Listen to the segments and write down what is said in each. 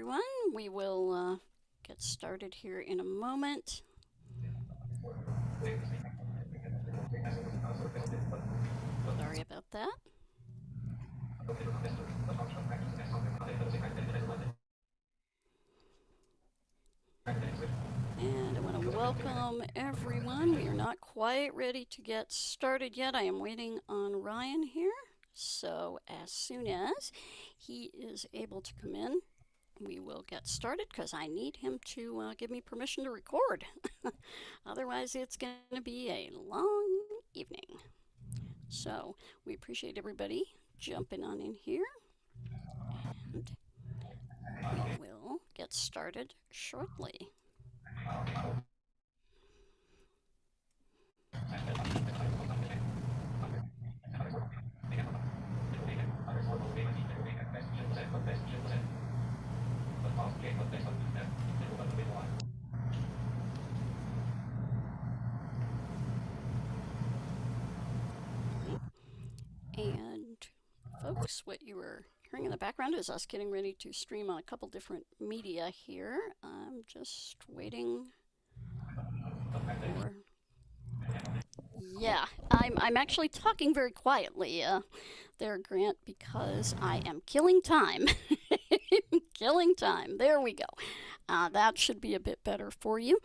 everyone. We will get started here in a moment. Sorry about that. And I want to welcome everyone. We are not quite ready to get started yet. I am waiting on Ryan here. So as soon as he is able to come in, we will get started because I need him to give me permission to record. Otherwise, it's going to be a long evening. So we appreciate everybody jumping on in here. And we will get started shortly. And folks, what you were hearing in the background is us getting ready to stream on a couple different media here. I'm just waiting for... Yeah, I'm actually talking very quietly there, Grant, because I am killing time. Killing time. There we go. That should be a bit better for you.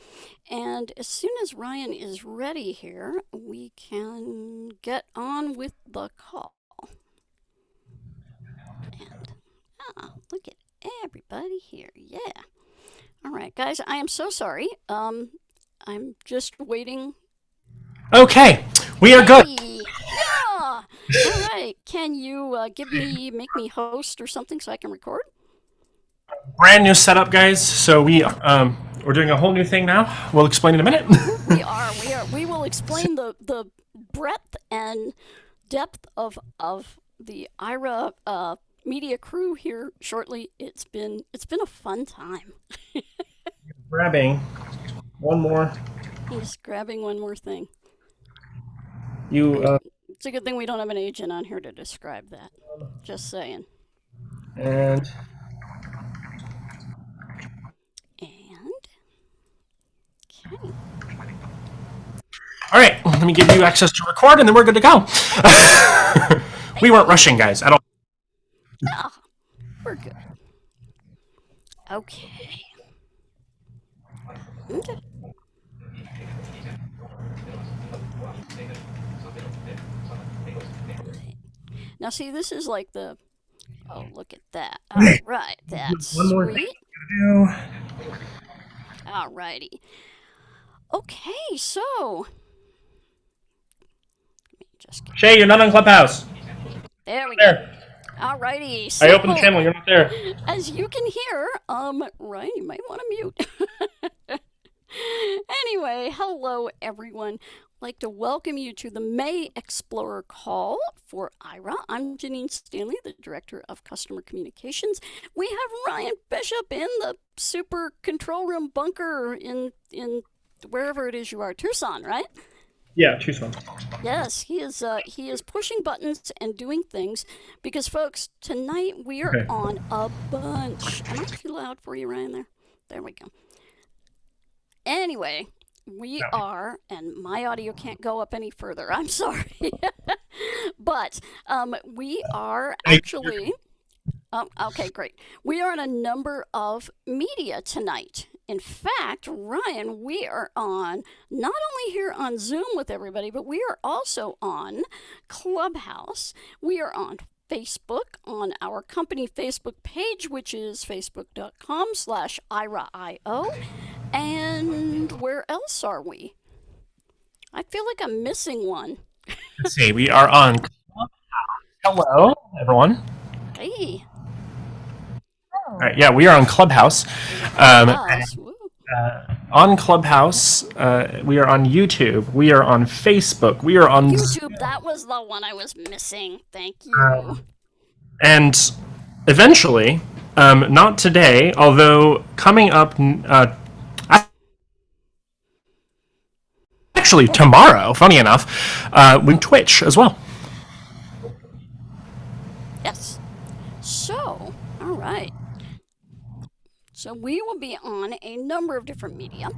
And as soon as Ryan is ready here, we can get on with the call. And look at everybody here. Yeah. All right, guys, I am so sorry. I'm just waiting. Okay, we are good. Yeah. All right. Can you make me host or something so I can record? Brand new setup, guys. So we're doing a whole new thing now. We'll explain in a minute. We are. We will explain the breadth and depth of the Aira media crew here shortly. It's been a fun time. Grabbing one more. He's grabbing one more thing. You. It's a good thing we don't have an agent on here to describe that. Just saying. And. Okay. All right, let me give you access to record, and then we're good to go. We weren't rushing, guys, at all. No, we're good. Okay. Now, see, this is like the... Oh, look at that. All right, that's one more sweet. thing to do. All righty. Okay, so... Let me just get... Shay, you're not on Clubhouse. There we go. All righty. So, I opened the channel. You're not there. As you can hear, Ryan, you might want to mute. Anyway, hello, everyone. I'd like to welcome you to the May Explorer call for Aira. I'm Janine Stanley, the Director of Customer Communications. We have Ryan Bishop in the super control room bunker in wherever it is you are, Tucson, right? Yeah, Tucson. Yes, he is pushing buttons and doing things because, folks, tonight we are on a bunch. Am I too loud for you, Ryan, There we go. Anyway, we are, and my audio can't go up any further. I'm sorry. But we are actually... okay, great. We are on a number of media tonight. In fact, Ryan, we are on not only here on Zoom with everybody, but we are also on Clubhouse. We are on Facebook, on our company Facebook page, which is facebook.com/AiraIO. And where else are we? I feel like I'm missing one. Let's see. We are on Clubhouse. Hello, everyone. Hey. All right, yeah, we are on Clubhouse. On Clubhouse, we are on YouTube. We are on Facebook. We are on YouTube. That was the one I was missing. Thank you. And eventually, not today, although coming up, actually tomorrow, funny enough, with Twitch as well. Yes. So, all right. So we will be on a number of different media.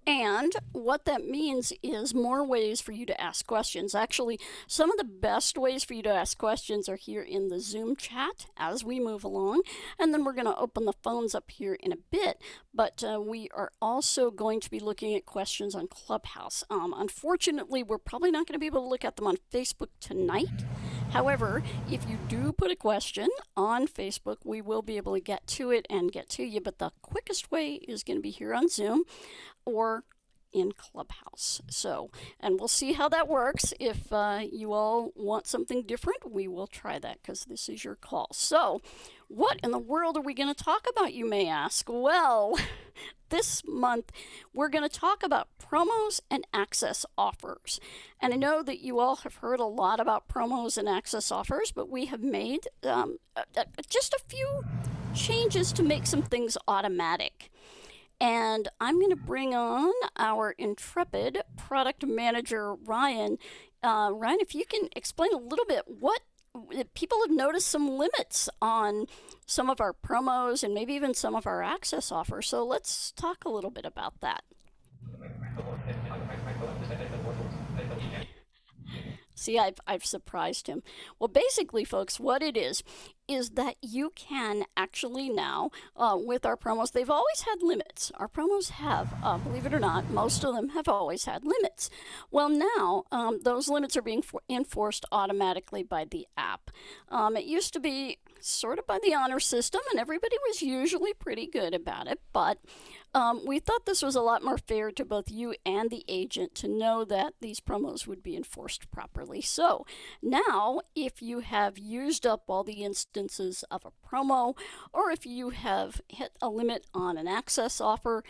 And what that means is more ways for you to ask questions. Actually, some of the best ways for you to ask questions are here in the Zoom chat as we move along. And then we're going to open the phones up here in a bit. But we are also going to be looking at questions on Clubhouse. Unfortunately, we're probably not going to be able to look at them on Facebook tonight. However, if you do put a question on Facebook, we will be able to get to it and get to you. But the quickest way is going to be here on Zoom or in Clubhouse. So, and we'll see how that works. If you all want something different, we will try that because this is your call. So, what in the world are we going to talk about, you may ask? Well, this month we're going to talk about promos and access offers. And I know that you all have heard a lot about promos and access offers, but we have made just a few changes to make some things automatic. And I'm going to bring on our intrepid product manager, Ryan. Ryan, if you can explain a little bit what people have noticed some limits on some of our promos and maybe even some of our access offers. So let's talk a little bit about that. See, I've surprised him. Well, basically, folks, what it is that you can actually now, with our promos, they've always had limits. Our promos have, believe it or not, most of them have always had limits. Well, now those limits are being enforced automatically by the app. It used to be sort of by the honor system, and everybody was usually pretty good about it, but we thought this was a lot more fair to both you and the agent to know that these promos would be enforced properly. So now, if you have used up all the instances of a promo, or if you have hit a limit on an access offer,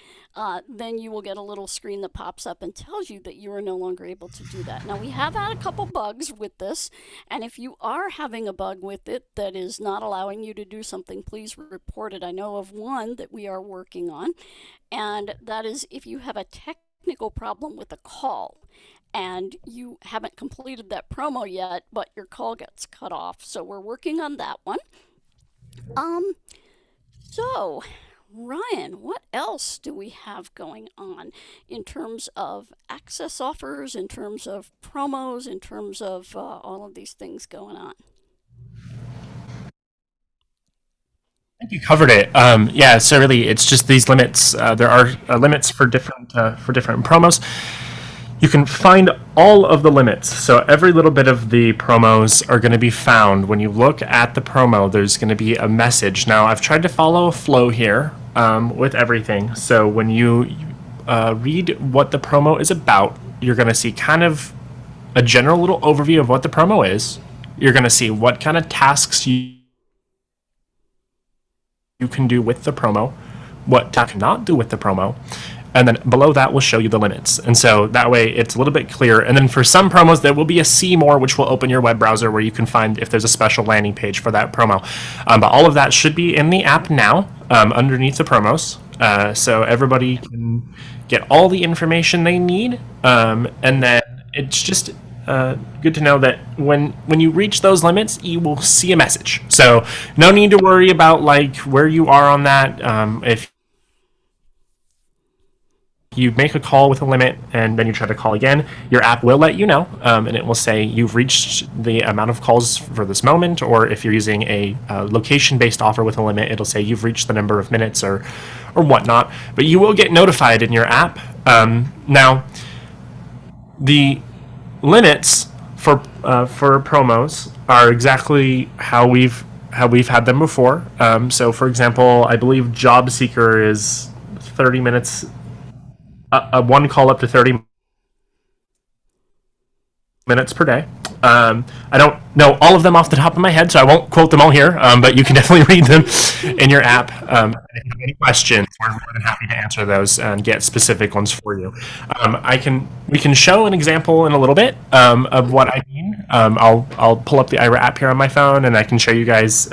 then you will get a little screen that pops up and tells you that you are no longer able to do that. Now, we have had a couple bugs with this, and if you are having a bug with it that is not allowing you to do something, please report it. I know of one that we are working on, and that is if you have a technical problem with a call and you haven't completed that promo yet, but your call gets cut off. So we're working on that one. So Ryan, what else do we have going on in terms of access offers, in terms of promos, in terms of all of these things going on? I think you covered it. Yeah, so really, it's just these limits. There are limits for different promos. You can find all of the limits. So every little bit of the promos are going to be found. When you look at the promo, there's going to be a message. Now, I've tried to follow a flow here with everything. So when you read what the promo is about, you're going to see kind of a general little overview of what the promo is. You're going to see what kind of tasks you can do with the promo, what you cannot do with the promo, and then below that will show you the limits. And so that way it's a little bit clearer. And then for some promos, there will be a see more, which will open your web browser where you can find if there's a special landing page for that promo. But all of that should be in the app now underneath the promos. So everybody can get all the information they need. And then it's just good to know that when you reach those limits, you will see a message. So no need to worry about like where you are on that. If you make a call with a limit and then you try to call again, your app will let you know, and it will say you've reached the amount of calls for this moment, or if you're using a location-based offer with a limit, it'll say you've reached the number of minutes or whatnot. But you will get notified in your app. Now, the limits for promos are exactly how we've had them before. So, for example, I believe Job Seeker is 30 minutes. One call up to 30 minutes per day. I don't know all of them off the top of my head, so I won't quote them all here, but you can definitely read them in your app. If you have any questions, we're more than happy to answer those and get specific ones for you. We can show an example in a little bit of what I mean. I'll pull up the Aira app here on my phone, and I can show you guys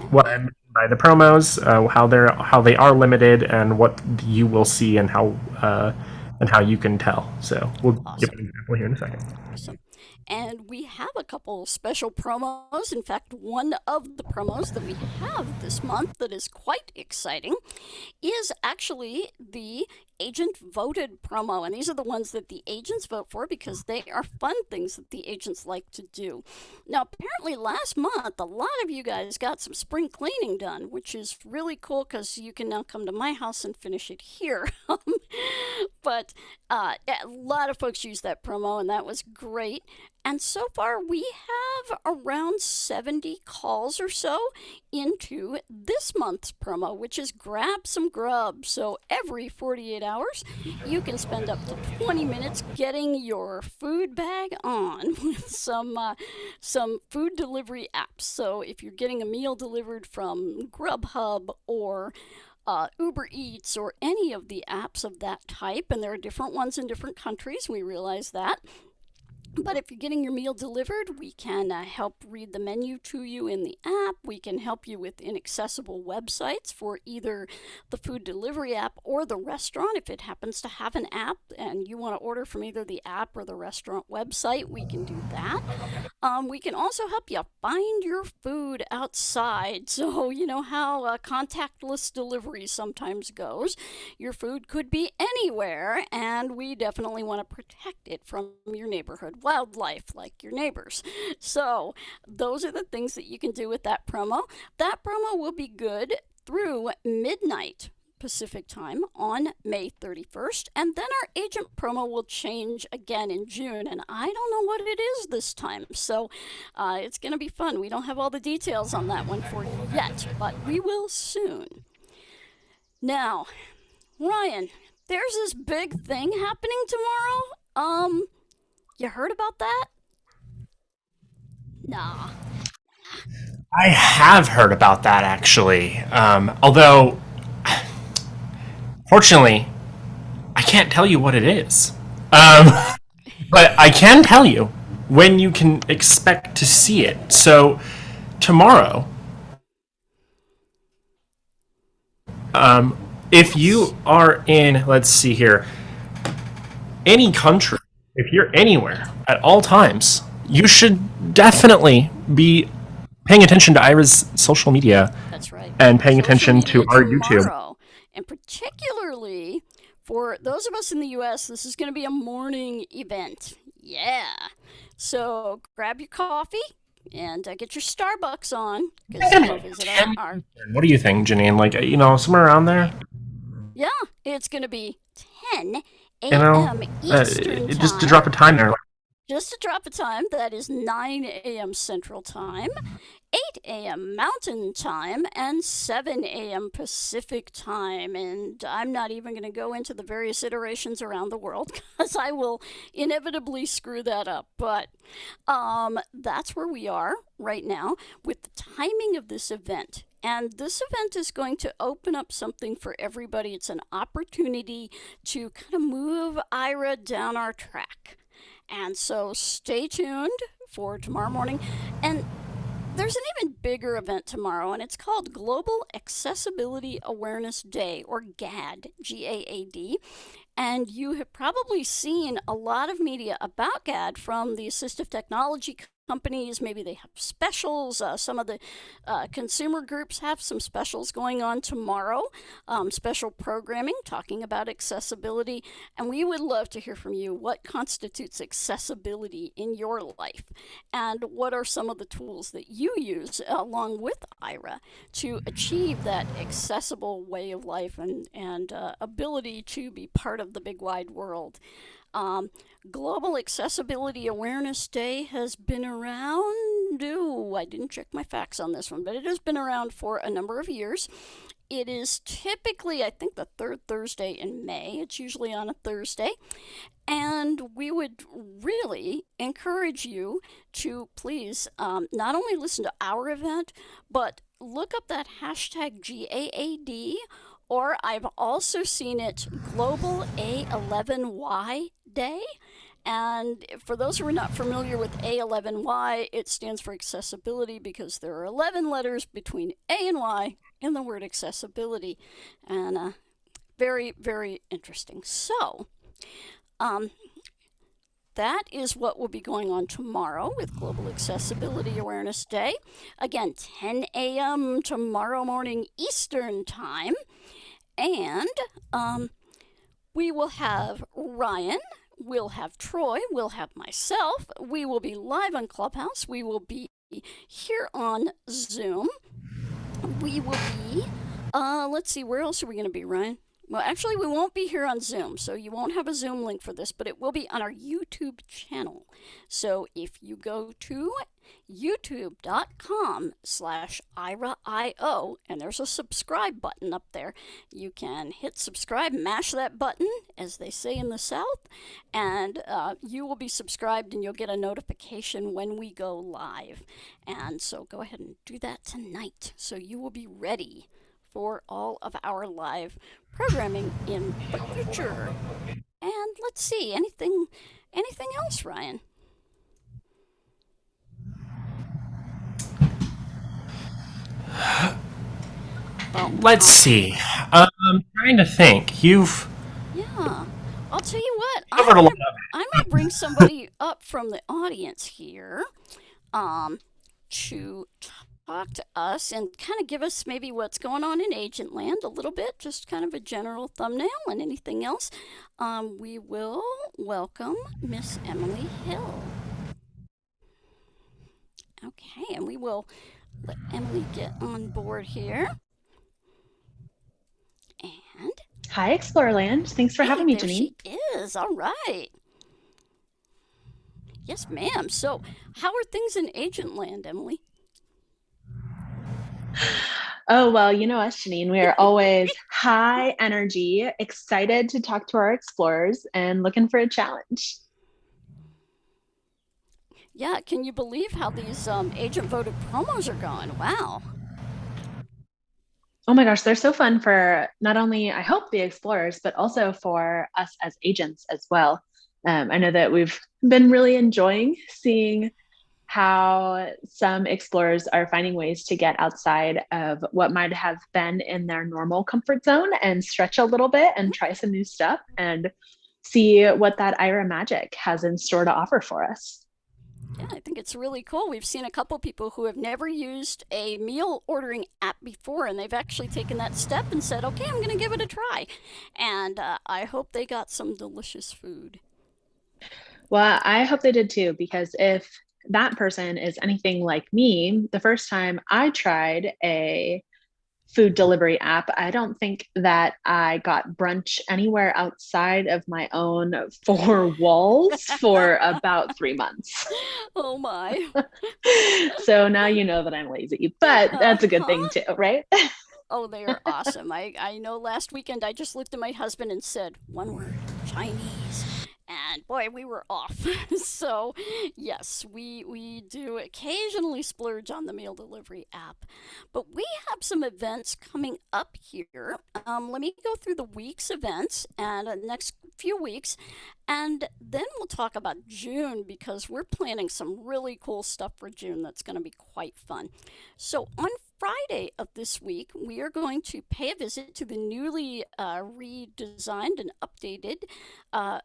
what I mean by the promos, how they are limited, and what you will see, and how you can tell. So we'll give an example here in a second. Awesome. and we have a couple special promos. In fact, one of the promos that we have this month that is quite exciting is actually the agent voted promo. And these are the ones that the agents vote for because they are fun things that the agents like to do. Now, apparently last month, a lot of you guys got some spring cleaning done, which is really cool because you can now come to my house and finish it here. But a lot of folks used that promo, and that was great. And so far, we have around 70 calls or so into this month's promo, which is Grab Some Grub. So every 48 hours, you can spend up to 20 minutes getting your food bag on with some food delivery apps. So if you're getting a meal delivered from Grubhub or Uber Eats or any of the apps of that type, and there are different ones in different countries, we realize that. But if you're getting your meal delivered, we can help read the menu to you in the app. We can help you with inaccessible websites for either the food delivery app or the restaurant. If it happens to have an app and you want to order from either the app or the restaurant website, we can do that. We can also help you find your food outside. So, you know how contactless delivery sometimes goes. Your food could be anywhere, and we definitely want to protect it from your neighborhood wildlife like your neighbors. So those are the things that you can do with that promo. That promo will be good through midnight Pacific time on May 31st, and then our agent promo will change again in June, and I don't know what it is this time, so it's going to be fun. We don't have all the details on that one for you yet, but we will soon. Now, Ryan, there's this big thing happening tomorrow. You heard about that? Nah. I have heard about that actually. Although, fortunately, I can't tell you what it is. Um, but I can tell you when you can expect to see it. So, tomorrow, if Yes. you are in, let's see here, any country, if you're anywhere at all times, you should definitely be paying attention to Ira's social media That's right. and paying Social attention to media our YouTube. tomorrow. And particularly for those of us in the US, this is going to be a morning event. Yeah. So grab your coffee and get your Starbucks on because you know visit our What do you think, Janine? Like, somewhere around there? yeah, it's going to be 10 You know, a.m. Eastern just to time. drop a time there. Just a drop of time, that is 9 a.m. Central Time, 8 a.m. Mountain Time, and 7 a.m. Pacific Time. And I'm not even going to go into the various iterations around the world because I will inevitably screw that up. But that's where we are right now with the timing of this event. And this event is going to open up something for everybody. It's an opportunity to kind of move Ira down our track. And so stay tuned for tomorrow morning. And there's an even bigger event tomorrow, and it's called Global Accessibility Awareness Day, or GAD, GAAD. And you have probably seen a lot of media about GAD from the assistive technology companies. Maybe they have specials. Some of the consumer groups have some specials going on tomorrow, special programming talking about accessibility. And we would love to hear from you. What constitutes accessibility in your life? And what are some of the tools that you use along with Ira to achieve that accessible way of life and ability to be part of the big wide world? Global Accessibility Awareness Day has been around. Ooh, I didn't check my facts on this one, but it has been around for a number of years. It is typically, I think, the third Thursday in May. It's usually on a Thursday. And we would really encourage you to please not only listen to our event, but look up that hashtag GAAD, or I've also seen it Global A11Y Day. And for those who are not familiar with A11Y, it stands for accessibility because there are 11 letters between A and Y in the word accessibility. And very, very interesting. So, um, that is what will be going on tomorrow with Global Accessibility Awareness Day. Again, 10 a.m. tomorrow morning Eastern Time. And we will have Ryan, we'll have Troy, we'll have myself. We will be live on Clubhouse. We will be here on Zoom. We will be, let's see, where else are we going to be, Ryan? Well, actually, we won't be here on Zoom, so you won't have a Zoom link for this, but it will be on our YouTube channel. So if you go to youtube.com/IraIO, and there's a subscribe button up there, you can hit subscribe, mash that button, as they say in the South, and you will be subscribed and you'll get a notification when we go live. And so go ahead and do that tonight, so you will be ready for all of our live programming in the future. And let's see, anything else, Ryan? Let's see. I'm trying to think. You've Yeah, I'll tell you what. covered a lot of I'm gonna bring somebody up from the audience here, to talk to us and kind of give us maybe what's going on in Agent Land a little bit, just kind of a general thumbnail and anything else. We will welcome Miss Emily Hill. Okay, and we will let Emily get on board here. And hi, Explorerland. Thanks for having me, there Janine. she is. All right. Yes, ma'am. So, how are things in Agent Land, Emily? Oh, well, you know us, Janine. We are always high energy, excited to talk to our explorers, and looking for a challenge. Yeah, can you believe how these agent voted promos are going? Wow. Oh my gosh, they're so fun for not only, I hope, the explorers, but also for us as agents as well. I know that we've been really enjoying seeing how some explorers are finding ways to get outside of what might have been in their normal comfort zone and stretch a little bit and try some new stuff and see what that Aira magic has in store to offer for us. Yeah, I think it's really cool. We've seen a couple people who have never used a meal ordering app before, and they've actually taken that step and said, okay, I'm going to give it a try. And I hope they got some delicious food. Well, I hope they did too, because if that person is anything like me, the first time I tried a food delivery app, I don't think that I got brunch anywhere outside of my own four walls for about 3 months. Oh my. So now you know that I'm lazy, but that's a good thing too, right? Oh, they are awesome. I know last weekend I just looked at my husband and said, one word, Chinese. And boy, we were off. So, yes, we do occasionally splurge on the meal delivery app. But we have some events coming up here. Let me go through the week's events and the next few weeks. And then we'll talk about June because we're planning some really cool stuff for June that's going to be quite fun. So, on Friday of this week, we are going to pay a visit to the newly redesigned and updated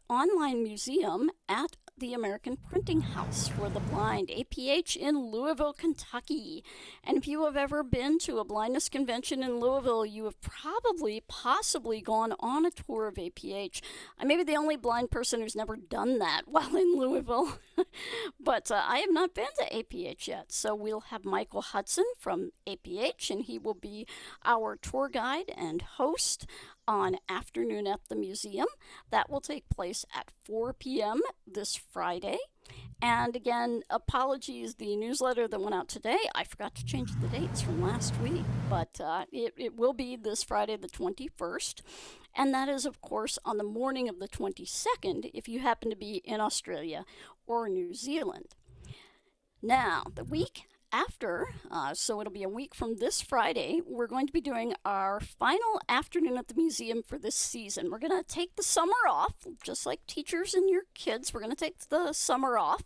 online museum at the American Printing House for the Blind, APH, in Louisville, Kentucky. And if you have ever been to a blindness convention in Louisville, you have possibly gone on a tour of APH. I may be the only blind person who's never done that while in Louisville, but I have not been to APH yet. So we'll have Michael Hudson from APH, and he will be our tour guide and host on Afternoon at the Museum. That will take place at 4 p.m. this Friday. And again, apologies, the newsletter that went out today, I forgot to change the dates from last week, but it will be this Friday the 21st. And that is, of course, on the morning of the 22nd if you happen to be in Australia or New Zealand. Now, the week after, so it'll be a week from this Friday, we're going to be doing our final afternoon at the museum for this season. We're going to take the summer off, just like teachers and your kids. We're going to take the summer off,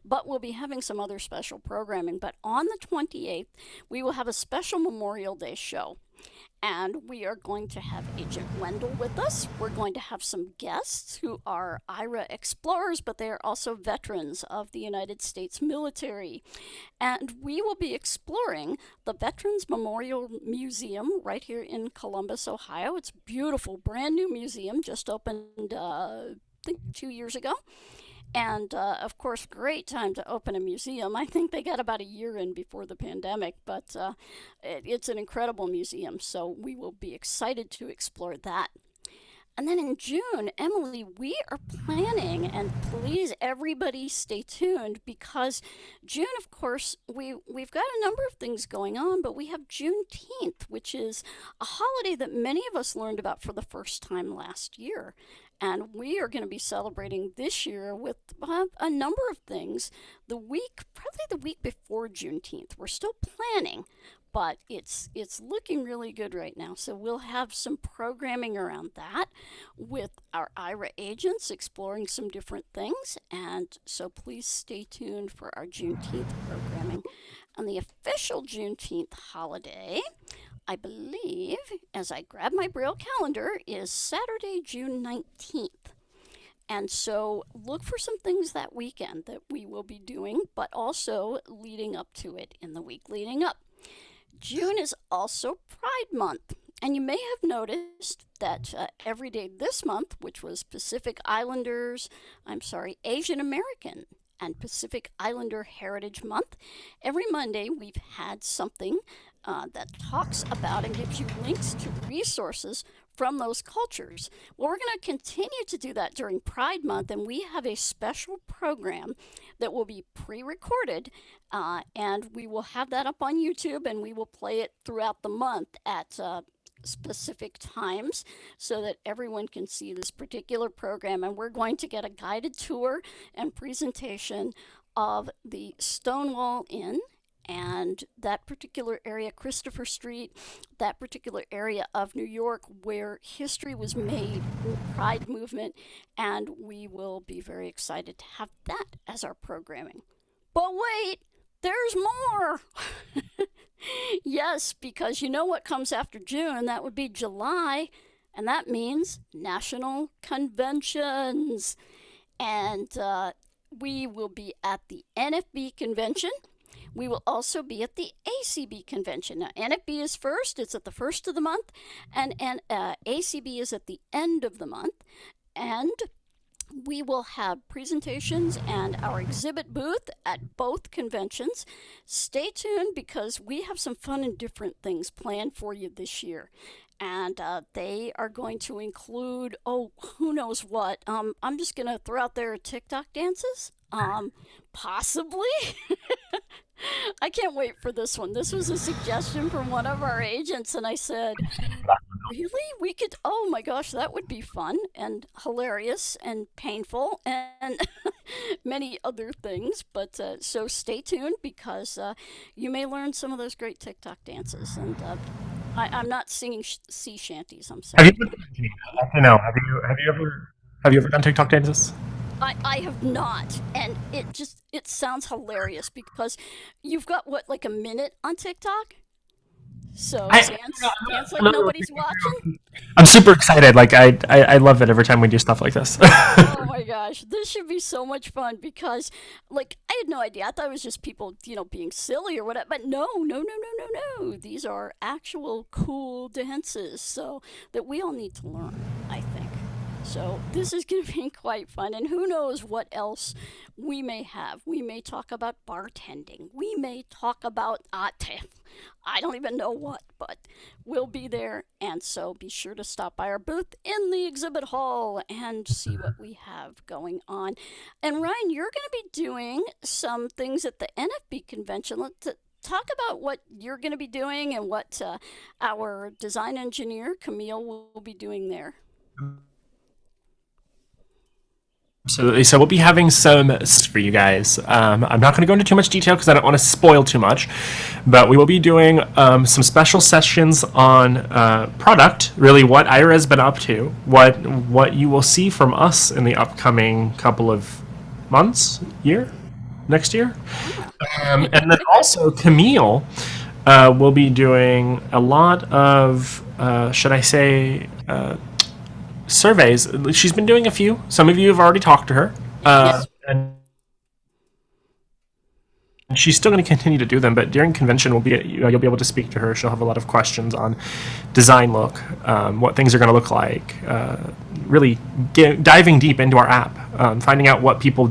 but we'll be having some other special programming. But on the 28th, we will have a special Memorial Day show. And we are going to have Agent Wendell with us. We're going to have some guests who are Aira Explorers, but they are also veterans of the United States military. And we will be exploring the Veterans Memorial Museum right here in Columbus, Ohio. It's a beautiful, brand new museum, just opened, I think, 2 years ago. And of course, great time to open a museum. I think they got about a year in before the pandemic, but it's an incredible museum, so we will be excited to explore that. And then in June, Emily, we are planning, and please everybody stay tuned because June, of course, we've got a number of things going on, but we have Juneteenth, which is a holiday that many of us learned about for the first time last year. And we are going to be celebrating this year with a number of things. Probably the week before Juneteenth. We're still planning, but it's looking really good right now. So we'll have some programming around that with our Aira agents exploring some different things. And so please stay tuned for our Juneteenth programming. And the official Juneteenth holiday, I believe, as I grab my Braille calendar, is Saturday, June 19th. And so look for some things that weekend that we will be doing, but also leading up to it in the week leading up. June is also Pride Month. And you may have noticed that every day this month, which was Asian American and Pacific Islander Heritage Month, every Monday we've had something that talks about and gives you links to resources from those cultures. Well, we're going to continue to do that during Pride Month, and we have a special program that will be pre-recorded, and we will have that up on YouTube, and we will play it throughout the month at specific times so that everyone can see this particular program. And we're going to get a guided tour and presentation of the Stonewall Inn and that particular area, Christopher Street, that particular area of New York where history was made in the Pride movement, and we will be very excited to have that as our programming. But wait, there's more! Yes, because you know what comes after June? That would be July, and that means national conventions. And we will be at the NFB convention. We will also be at the ACB convention. Now, NFB is first, it's at the first of the month, and ACB is at the end of the month. And we will have presentations and our exhibit booth at both conventions. Stay tuned because we have some fun and different things planned for you this year. And they are going to include, who knows what. I'm just going to throw out there TikTok dances. Possibly. I can't wait for this one. This was a suggestion from one of our agents, and I said, really? We could, oh my gosh, that would be fun and hilarious and painful and many other things. But so stay tuned because you may learn some of those great TikTok dances. And I'm not singing sea shanties, I'm sorry. Have you ever done TikTok dances? I have not, and it sounds hilarious because you've got like a minute on TikTok. So dance like nobody's watching. I'm super excited. Like I love it every time we do stuff like this. Oh my gosh, this should be so much fun because, like, I had no idea. I thought it was just people, being silly or whatever. But no. These are actual cool dances, so that we all need to learn, I think. So this is going to be quite fun, and who knows what else we may have. We may talk about bartending. We may talk about, I don't even know what, but we'll be there. And so be sure to stop by our booth in the exhibit hall and see what we have going on. And Ryan, you're going to be doing some things at the NFB convention. Let's talk about what you're going to be doing and what our design engineer, Camille, will be doing there. Absolutely. So we'll be having some for you guys. I'm not going to go into too much detail because I don't want to spoil too much, but we will be doing some special sessions on product, really what Aira has been up to, what you will see from us in the upcoming couple of months, next year. And then also Camille will be doing a lot of, should I say, surveys. She's been doing a few. Some of you have already talked to her. Yes. And she's still going to continue to do them, but during convention, you'll be able to speak to her. She'll have a lot of questions on design look, what things are going to look like, really diving deep into our app, finding out what people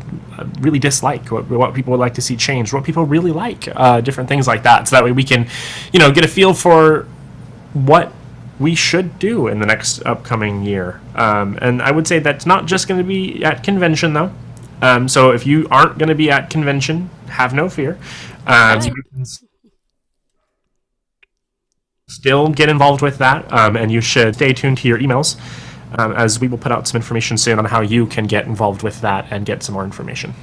really dislike, what people would like to see changed, what people really like, different things like that. So that way we can, get a feel for what we should do in the next upcoming year. And I would say that's not just going to be at convention, though. So if you aren't going to be at convention, have no fear. Right. You can still get involved with that, and you should stay tuned to your emails, as we will put out some information soon on how you can get involved with that and get some more information.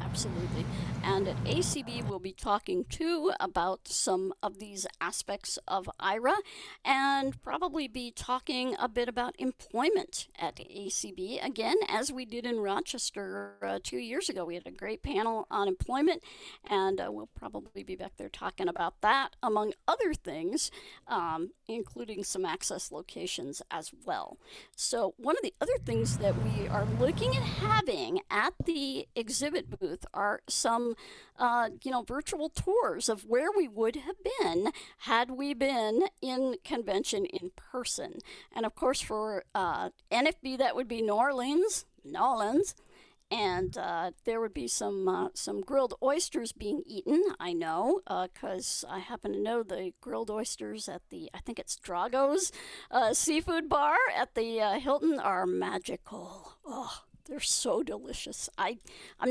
Absolutely. And at ACB, we'll be talking too about some of these aspects of Aira, and probably be talking a bit about employment at ACB. Again, as we did in Rochester 2 years ago, we had a great panel on employment, and we'll probably be back there talking about that, among other things, including some access locations as well. So, one of the other things that we are looking at having at the exhibit booth are some virtual tours of where we would have been had we been in convention in person. And of course, for NFB, that would be New Orleans, and there would be some grilled oysters being eaten. I know, because I happen to know the grilled oysters at I think it's Drago's seafood bar at the Hilton are magical. Oh, they're so delicious. I'm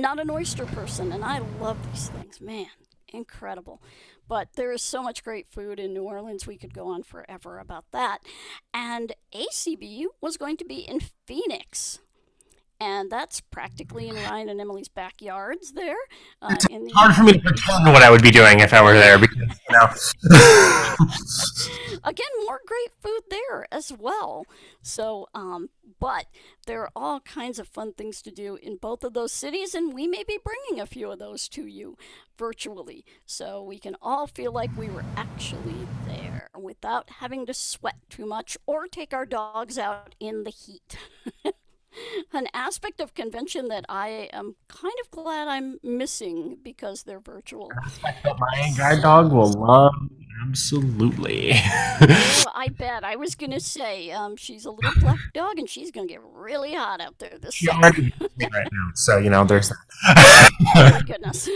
not an oyster person, and I love these things. Man, incredible. But there is so much great food in New Orleans. We could go on forever about that. And ACB was going to be in Phoenix. And that's practically in Ryan and Emily's backyards there. It's hard for me to pretend what I would be doing if I were there, because, Again, more great food there as well. So, but there are all kinds of fun things to do in both of those cities, and we may be bringing a few of those to you virtually, so we can all feel like we were actually there without having to sweat too much or take our dogs out in the heat. An aspect of convention that I am kind of glad I'm missing because they're virtual. my guide dog will love. Absolutely. Oh, I bet. I was going to say, she's a little black dog, and she's going to get really hot out there this summer. Right now, so there's that. Oh my goodness.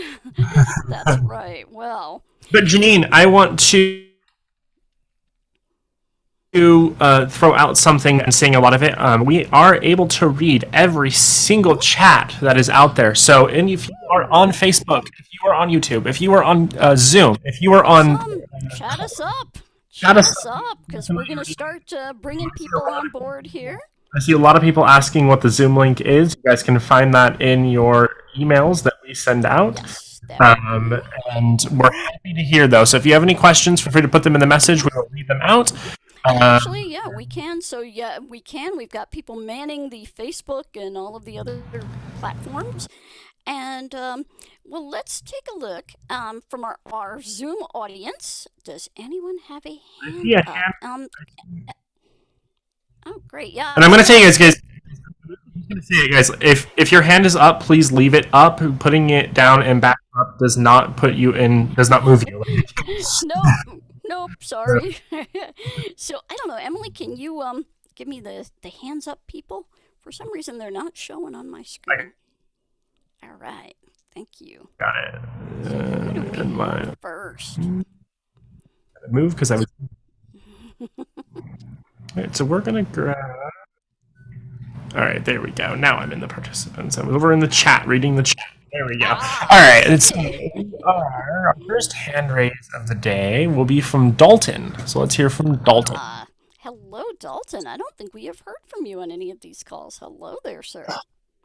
That's right. Well. But Janine, I want to throw out something and seeing a lot of it. We are able to read every single chat that is out there. So, and if you are on Facebook, if you are on YouTube, if you are on Zoom, if you are on, chat us up. Chat us up, because we're going to start bringing people on board here. I see a lot of people asking what the Zoom link is. You guys can find that in your emails that we send out. Yes, and we're happy to hear those. So if you have any questions, feel free to put them in the message. We will read them out. Actually, yeah, we can. So, yeah, we can. We've got people manning the Facebook and all of the other platforms. And, well, let's take a look from our Zoom audience. Does anyone have a hand up? Oh, great, yeah. And I'm going to tell you guys, if your hand is up, please leave it up. Putting it down and back up does not move you. Nope, sorry. So, I don't know, Emily, can you give me the hands up people? For some reason, they're not showing on my screen. All right, thank you. Got it. So who do we have first? Move, because I was... Alright, so we're going to grab... Alright, there we go. Now I'm in the participants. I'm over in the chat, reading the chat. There we go. Alright, so our first hand raise of the day will be from Dalton. So let's hear from Dalton. Hello, Dalton. I don't think we have heard from you on any of these calls. Hello there, sir.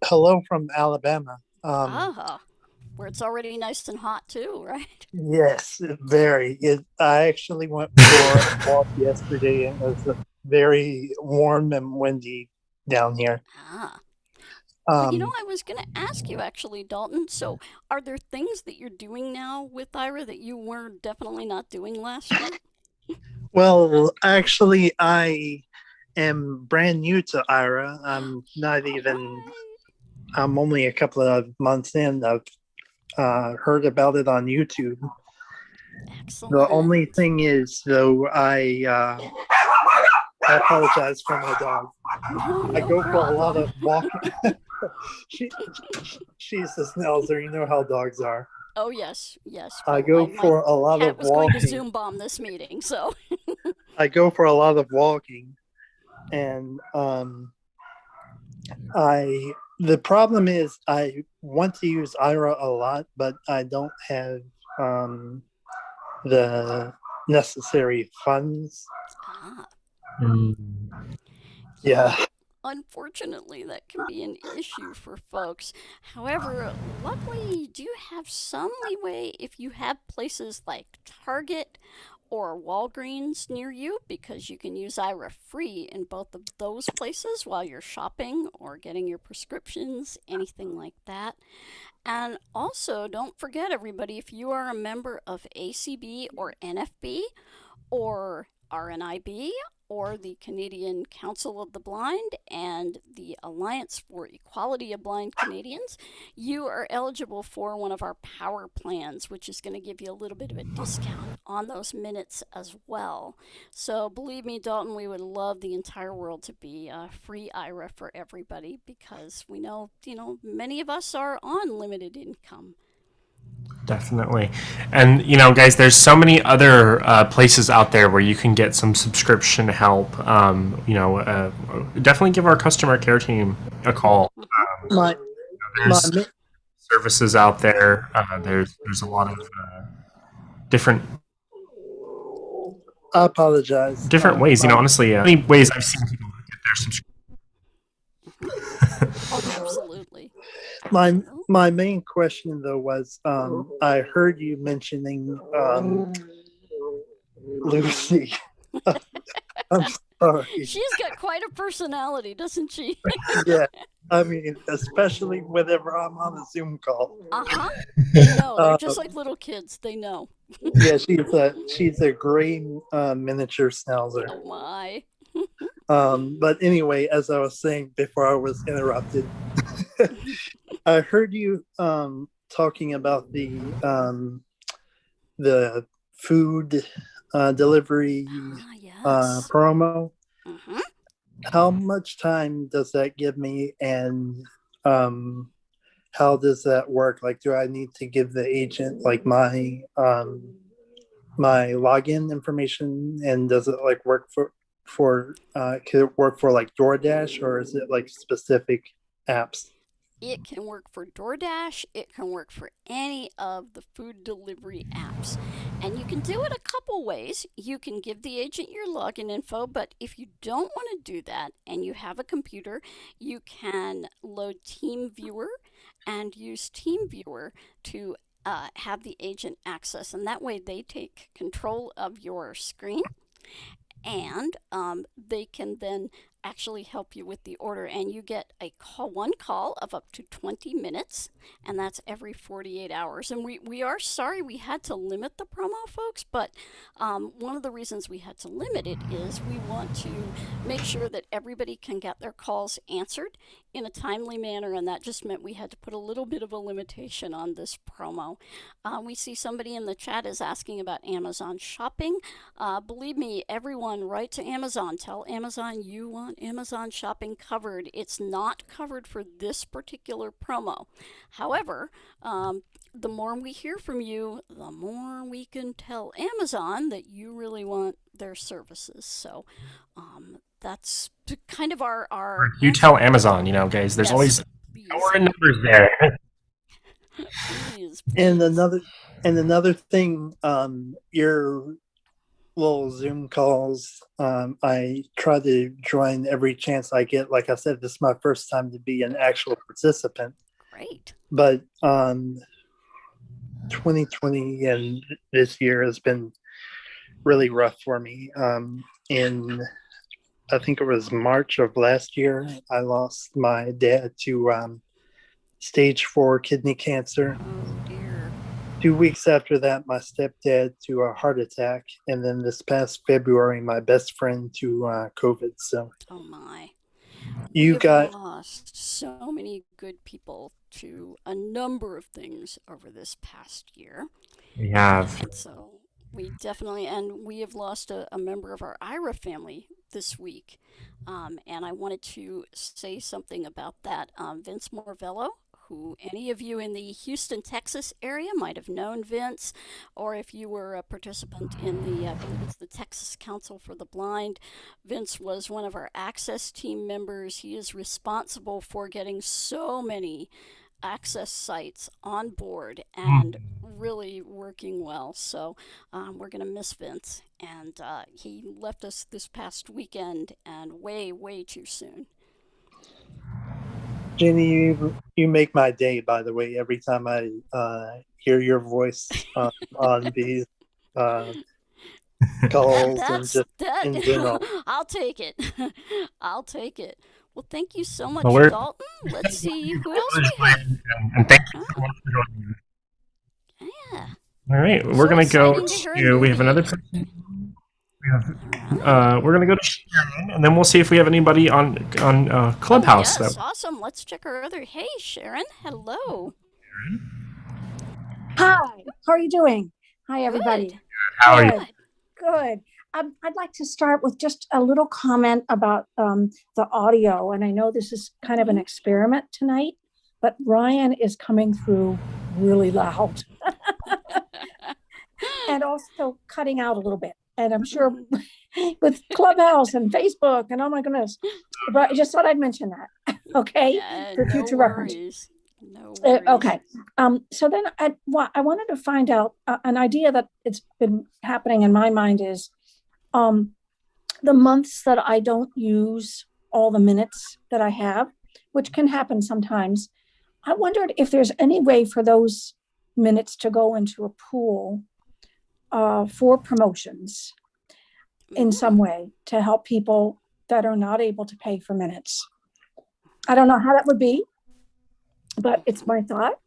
Hello from Alabama. Where it's already nice and hot too, right? Yes, very. I actually went for a walk yesterday, and it was very warm and windy down here. Well, Um, I was going to ask you actually, Dalton. So, are there things that you're doing now with Ira that you were definitely not doing last year? well, actually, I am brand new to Ira. I'm not All even, right. I'm only a couple of months in. I've heard about it on YouTube. The only Excellent. thing is, though, I apologize for my dog. No, I no go for a lot problem. of walking. she, she's a schnauzer. You know how dogs are. Oh, yes, yes. I Well, go my for a lot cat of was going to walking. Zoom bomb this meeting, so. I go for a lot of walking, and I the problem is I want to use Ira a lot, but I don't have um, the necessary funds. Ah, Mm. Yeah. yeah. Unfortunately, that can be an issue for folks. However, luckily, you do have some leeway if you have places like Target or Walgreens near you because you can use Ira free in both of those places while you're shopping or getting your prescriptions, anything like that. And also, don't forget, everybody, if you are a member of ACB or NFB or RNIB or the Canadian Council of the Blind and the Alliance for Equality of Blind Canadians, you are eligible for one of our power plans, which is going to give you a little bit of a discount on those minutes as well. So believe me, Dalton, we would love the entire world to be free IRA for everybody because we know, many of us are on limited income. Definitely. And, guys, there's so many other places out there where you can get some subscription help. Definitely give our customer care team a call. Mm-hmm. My my There's services out there. There's a lot of different I apologize. different ways. Honestly, many ways I've seen people get their subscription. Absolutely. my Absolutely. my main question though was I heard you mentioning Lucy. I'm sorry. She's got quite a personality, doesn't she? Yeah. I mean, especially whenever I'm on a Zoom call. Uh huh. They know. They're Uh, just like little kids. They know. yeah, she's a gray miniature schnauzer. Oh my. But anyway, as I was saying before I was interrupted, I heard you talking about the food delivery Ah, yes. promo. Mm-hmm. How much time does that give me, and how does that work? Like, do I need to give the agent like my login information, and does it like work for could it work for like DoorDash, or is it like specific apps? It can work for DoorDash. It can work for any of the food delivery apps. And you can do it a couple ways. You can give the agent your login info, but if you don't want to do that and you have a computer, you can load TeamViewer and use TeamViewer to have the agent access. And that way they take control of your screen and they can then actually help you with the order, and you get one call of up to 20 minutes, and that's every 48 hours. And we are sorry we had to limit the promo, folks, but one of the reasons we had to limit it is we want to make sure that everybody can get their calls answered in a timely manner, and that just meant we had to put a little bit of a limitation on this promo. We see somebody in the chat is asking about Amazon shopping. Believe me, everyone, write to Amazon. Tell Amazon you want Amazon shopping covered. It's not covered for this particular promo. However, the more we hear from you, the more we can tell Amazon that you really want their services. So that's kind of our You answer. tell Amazon, guys. There's Yes, always please. power in numbers there. Please, And please. another thing, your little Zoom calls, I try to join every chance I get. Like I said, this is my first time to be an actual participant. Great. But 2020 and this year has been really rough for me. In I think it was March of last year, I lost my dad to stage 4 kidney cancer. Oh dear. 2 weeks after that, my stepdad to a heart attack, and then this past February, my best friend to COVID. So Oh my. We you have got lost so many good people to a number of things over this past year. We have. And so we have lost a member of our Ira family this week. And I wanted to say something about that. Vince Morvello, who any of you in the Houston, Texas area might have known Vince, or if you were a participant in I believe it's the Texas Council for the Blind, Vince was one of our access team members. He is responsible for getting so many access sites on board and really working well. So we're going to miss Vince. And he left us this past weekend and way, way too soon. Jenny. You make my day. By the way, every time I hear your voice on these calls and just in general. I'll take it. I'll take it. Well, thank you so much, Well, Dalton. Let's see who else we have. And thank you so much for joining us. Yeah. All right, we're So going to go exciting to hear a to, we have newbie. another person. All right. We're going to go to Sharon, and then we'll see if we have anybody on Clubhouse. Yes, That awesome. Let's check our other. Hey, Sharon. Hello. Hi, how are you doing? Hi, everybody. Good. How are you? Good. Good. I'd like to start with just a little comment about the audio. And I know this is kind of an experiment tonight, but Ryan is coming through really loud and also cutting out a little bit. And I'm sure with Clubhouse and Facebook and oh my goodness, but I just thought I'd mention that. Okay, for future reference. No worries. Okay. So then I wanted to find out an idea that it's been happening in my mind is the months that I don't use all the minutes that I have, which can happen sometimes. I wondered if there's any way for those minutes to go into a pool for promotions in some way to help people that are not able to pay for minutes. I don't know how that would be, but it's my thought.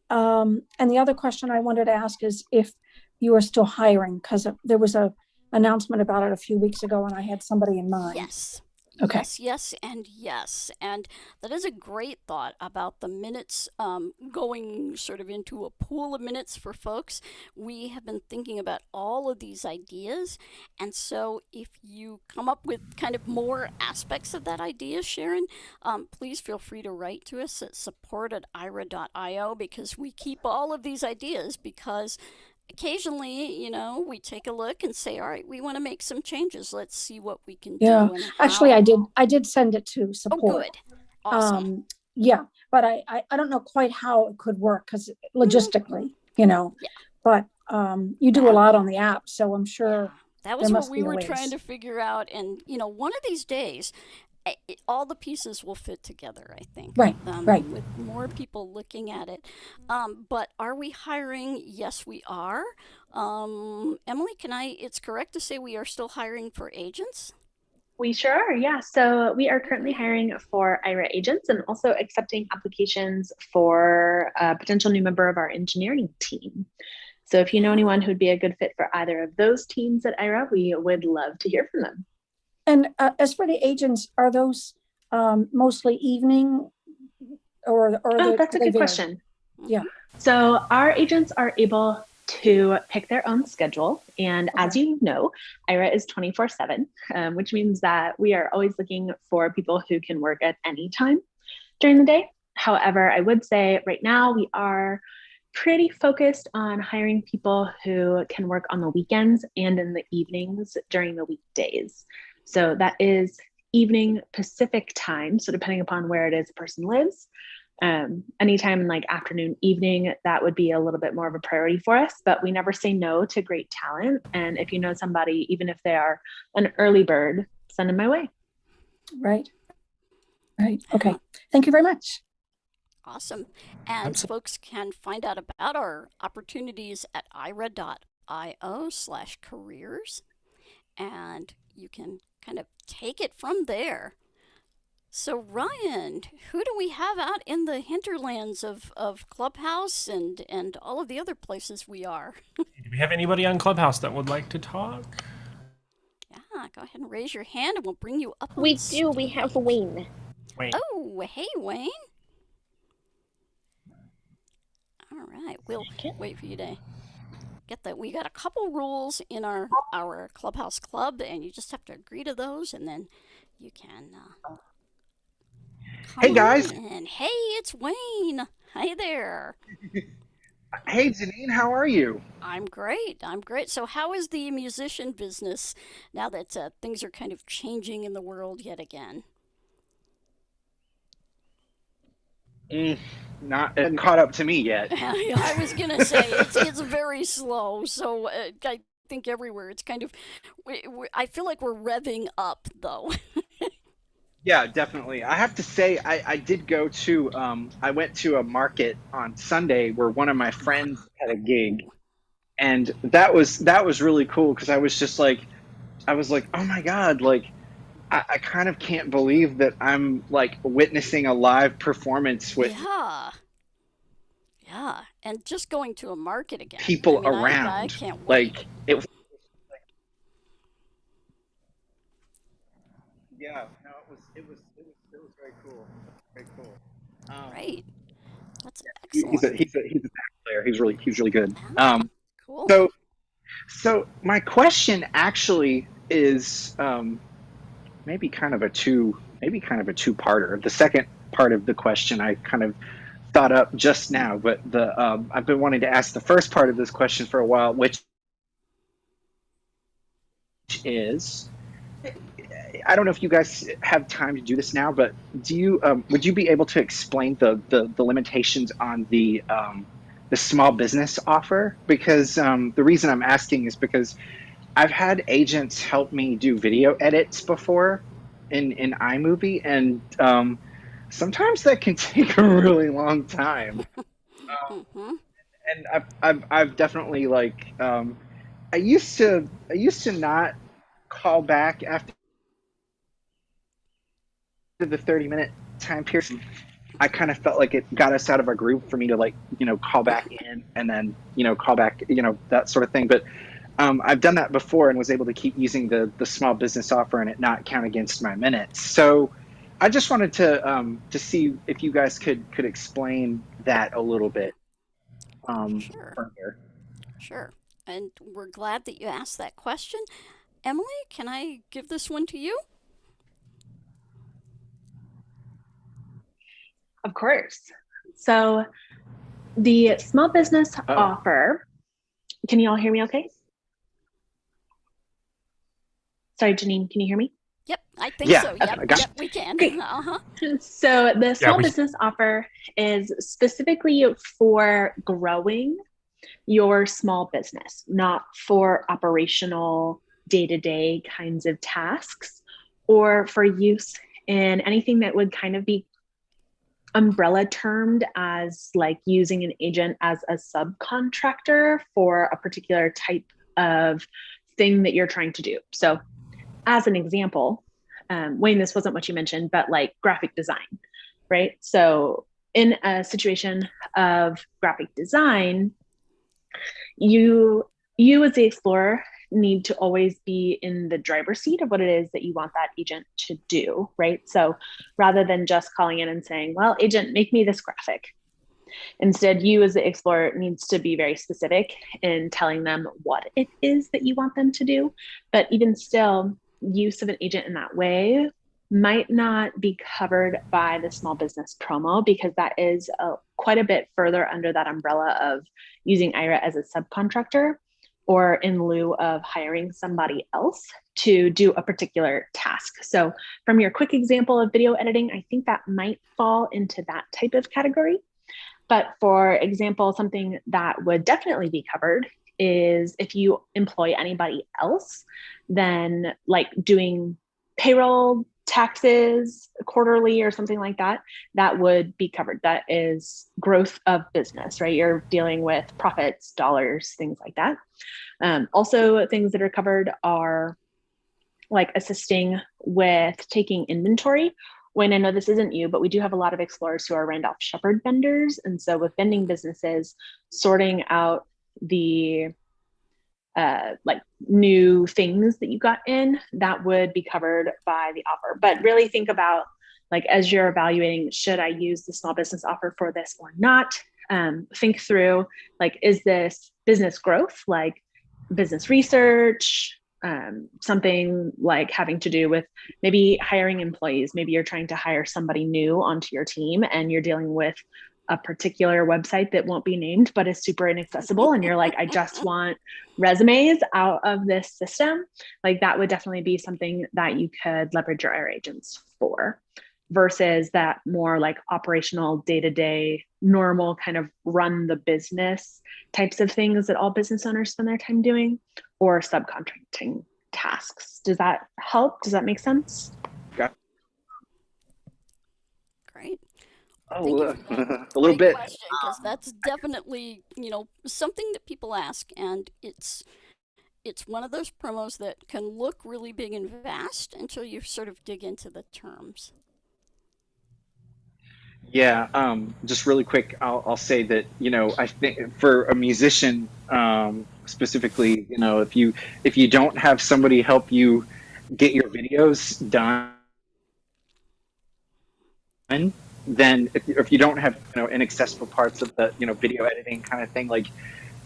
And the other question I wanted to ask is if you are still hiring, because there was a announcement about it a few weeks ago and I had somebody in mind. Yes. Okay. Yes, and yes. And that is a great thought about the minutes going sort of into a pool of minutes for folks. We have been thinking about all of these ideas. And so if you come up with kind of more aspects of that idea, Sharon, please feel free to write to us at support@ira.io because we keep all of these ideas because occasionally, we take a look and say, all right, we want to make some changes. Let's see what we can do. Yeah. And Actually, I did send it to Oh, support. good. Awesome. Yeah, but I don't know quite how it could work because logistically, Yeah. But you do a lot on the app, so I'm sure that was there what must we be a were ways. trying to figure out. And, one of these days, all the pieces will fit together, I think. Right. With more people looking at it. But are we hiring? Yes, we are. Emily, it's correct to say we are still hiring for agents? We sure are, yeah. So we are currently hiring for Aira agents and also accepting applications for a potential new member of our engineering team. So if you know anyone who'd be a good fit for either of those teams at Aira, we would love to hear from them. And as for the agents, are those mostly evening or that's a good question. Yeah. So our agents are able to pick their own schedule. And as you know, Aira is 24/7, which means that we are always looking for people who can work at any time during the day. However, I would say right now we are pretty focused on hiring people who can work on the weekends and in the evenings during the weekdays. So that is evening Pacific time. So depending upon where it is a person lives, anytime in like afternoon, evening, that would be a little bit more of a priority for us, but we never say no to great talent. And if you know somebody, even if they are an early bird, send them my way. Right. Okay. Thank you very much. Awesome. And folks can find out about our opportunities at ira.io/careers. and you can kind of take it from there. So, Ryan, who do we have out in the hinterlands of Clubhouse and all of the other places we are? Do we have anybody on Clubhouse that would like to talk? Yeah, go ahead and raise your hand and we'll bring you up on We stage. do. We have Wayne. Wayne. Oh, hey, Wayne. All right, we'll wait for you to get that. We got a couple rules in our Clubhouse club, and you just have to agree to those, and then you can come Hey guys. on. Hey, it's Wayne. Hi there. Hey Janine, how are you? I'm great. I'm great. So, how is the musician business now that things are kind of changing in the world yet again? Not caught up to me yet. I was gonna say it's very slow. So I think everywhere it's kind of. I feel like we're revving up though. Yeah, definitely. I have to say, I did go to, I went to a market on Sunday where one of my friends had a gig, and that was really cool because I was like, oh my God, like I kind of can't believe that I'm like witnessing a live performance with Yeah, and just going to a market again. people I mean, around. I can't wait. Like it was. Yeah, no, it was very cool. Very cool. Great. That's He's excellent. a back player. He's really good. Cool. So my question actually is maybe kind of a two-parter. The second part of the question I kind of thought up just now, but I've been wanting to ask the first part of this question for a while, which is, I don't know if you guys have time to do this now, but would you be able to explain the limitations on the small business offer? Because the reason I'm asking is because I've had agents help me do video edits before in iMovie, and sometimes that can take a really long time. And I've definitely like I used to not call back after the 30-minute time period. I kind of felt like it got us out of our groove for me to like, call back in and then, call back, that sort of thing. But I've done that before and was able to keep using the small business offer and it not count against my minutes. So I just wanted to see if you guys could explain that a little bit further. Sure. And we're glad that you asked that question. Emily, can I give this one to you? Of course. So the small business offer, can you all hear me okay? Sorry, Janine, can you hear me? Yep, I think Yeah, so. okay, Yep, we can. Great. Uh-huh. So the small business offer is specifically for growing your small business, not for operational day-to-day kinds of tasks or for use in anything that would kind of be umbrella termed as like using an agent as a subcontractor for a particular type of thing that you're trying to do. So as an example, Wayne, this wasn't what you mentioned, but like graphic design, right? So in a situation of graphic design, you as the explorer need to always be in the driver's seat of what it is that you want that agent to do, right? So rather than just calling in and saying, well, agent, make me this graphic. Instead, you as the explorer needs to be very specific in telling them what it is that you want them to do. But even still, use of an agent in that way might not be covered by the small business promo because that is quite a bit further under that umbrella of using Aira as a subcontractor or in lieu of hiring somebody else to do a particular task. So from your quick example of video editing, I think that might fall into that type of category. But for example, something that would definitely be covered is if you employ anybody else, then like doing payroll, taxes quarterly or something like that, that would be covered. That is growth of business, right? You're dealing with profits, dollars, things like that. Also, things that are covered are like assisting with taking inventory. When I know this isn't you, but we do have a lot of explorers who are Randolph Shepherd vendors. And so with vending businesses, sorting out the like new things that you got in, that would be covered by the offer. But really think about, like, as you're evaluating, should I use the small business offer for this or not? Think through, like, is this business growth, like business research, something like having to do with maybe hiring employees. Maybe you're trying to hire somebody new onto your team and you're dealing with a particular website that won't be named, but is super inaccessible. And you're like, I just want resumes out of this system. Like, that would definitely be something that you could leverage your Aira agents for, versus that more like operational, day-to-day, normal kind of run the business types of things that all business owners spend their time doing, or subcontracting tasks. Does that help? Does that make sense? Great. Thank you Oh, for that. a little Great bit. question, because that's definitely, something that people ask, and it's one of those promos that can look really big and vast until you sort of dig into the terms. Yeah, just really quick, I'll say that, I think for a musician, specifically, if you don't have somebody help you get your videos done, then if you don't have, inaccessible parts of the, video editing kind of thing, like,